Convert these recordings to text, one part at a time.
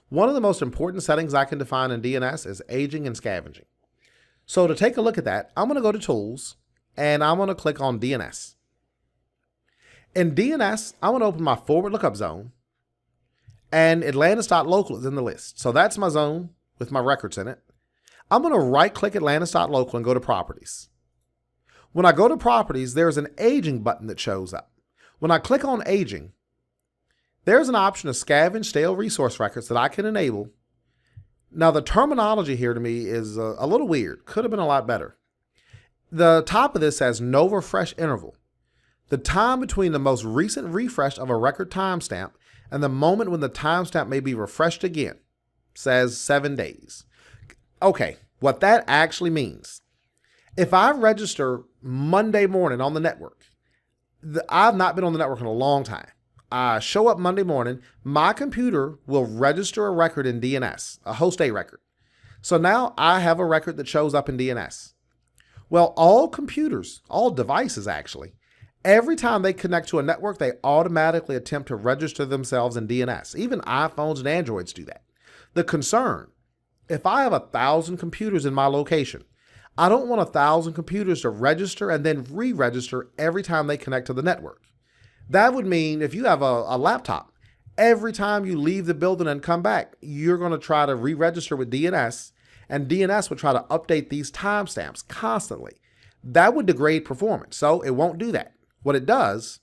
One of the most important settings I can define in DNS is aging and scavenging. So to take a look at that, I'm going to go to Tools, and I'm going to click on DNS. In DNS, I want to open my forward lookup zone, and Atlantis.local is in the list. So that's my zone with my records in it. I'm going to right-click Atlantis.local and go to Properties. When I go to Properties, there's an Aging button that shows up. When I click on Aging, there's an option to scavenge stale resource records that I can enable. Now, the terminology here to me is a little weird. Could have been a lot better. The top of this says no refresh interval. The time between the most recent refresh of a record timestamp and the moment when the timestamp may be refreshed again says 7 days. Okay, what that actually means, if I register Monday morning on the network, I've not been on the network in a long time. I show up Monday morning, my computer will register a record in DNS, a host A record. So now I have a record that shows up in DNS. Well, all computers, all devices actually, every time they connect to a network, they automatically attempt to register themselves in DNS. Even iPhones and Androids do that. The concern, if I have 1,000 computers in my location, I don't want 1,000 computers to register and then re-register every time they connect to the network. That would mean if you have a laptop, every time you leave the building and come back, you're going to try to re-register with DNS, and DNS would try to update these timestamps constantly. That would degrade performance, so it won't do that. What it does,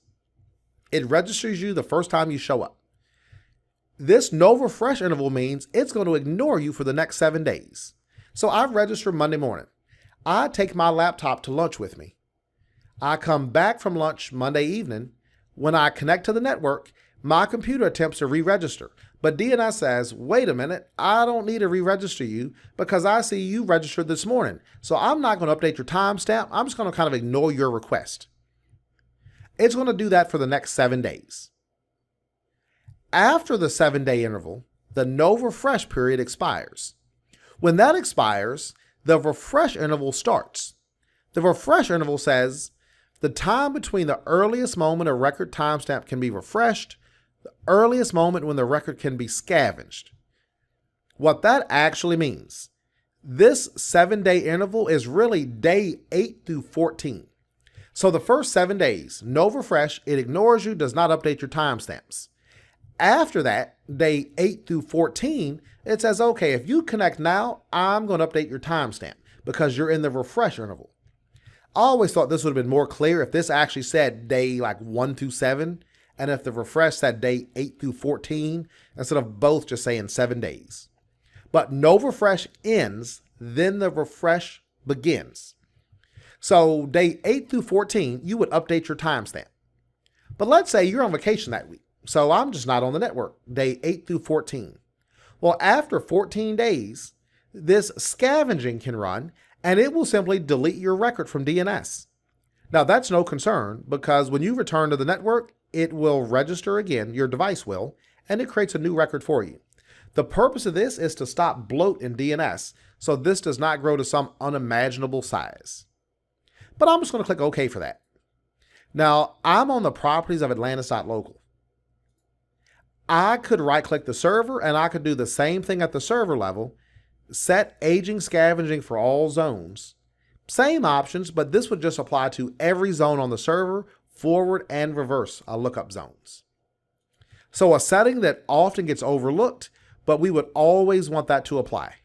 it registers you the first time you show up. This no refresh interval means it's going to ignore you for the next 7 days. So I register Monday morning. I take my laptop to lunch with me. I come back from lunch Monday evening. When I connect to the network, my computer attempts to re-register, but DNS says, wait a minute, I don't need to re-register you because I see you registered this morning. So I'm not going to update your timestamp. I'm just going to kind of ignore your request. It's going to do that for the next 7 days. After the 7-day interval, the no refresh period expires. When that expires, the refresh interval starts. The refresh interval says the time between the earliest moment a record timestamp can be refreshed, the earliest moment when the record can be scavenged. What that actually means, this 7-day interval is really day 8 through 14. So the first 7 days, no refresh, it ignores you, does not update your timestamps. After that, day 8 through 14, it says, okay, if you connect now, I'm going to update your timestamp because you're in the refresh interval. I always thought this would have been more clear if this actually said day like 1 through 7, and if the refresh said day 8 through 14, instead of both just saying 7 days. But no refresh ends, then the refresh begins. So day 8 through 14, you would update your timestamp. But let's say you're on vacation that week. So I'm just not on the network, day 8 through 14. Well, after 14 days, this scavenging can run, and it will simply delete your record from DNS. Now, that's no concern because when you return to the network, it will register again, your device will, and it creates a new record for you. The purpose of this is to stop bloat in DNS, so this does not grow to some unimaginable size. But I'm just going to click OK for that. Now, I'm on the properties of Atlantis.local. I could right-click the server, and I could do the same thing at the server level, set aging scavenging for all zones. Same options, but this would just apply to every zone on the server, forward and reverse lookup zones. So a setting that often gets overlooked, but we would always want that to apply.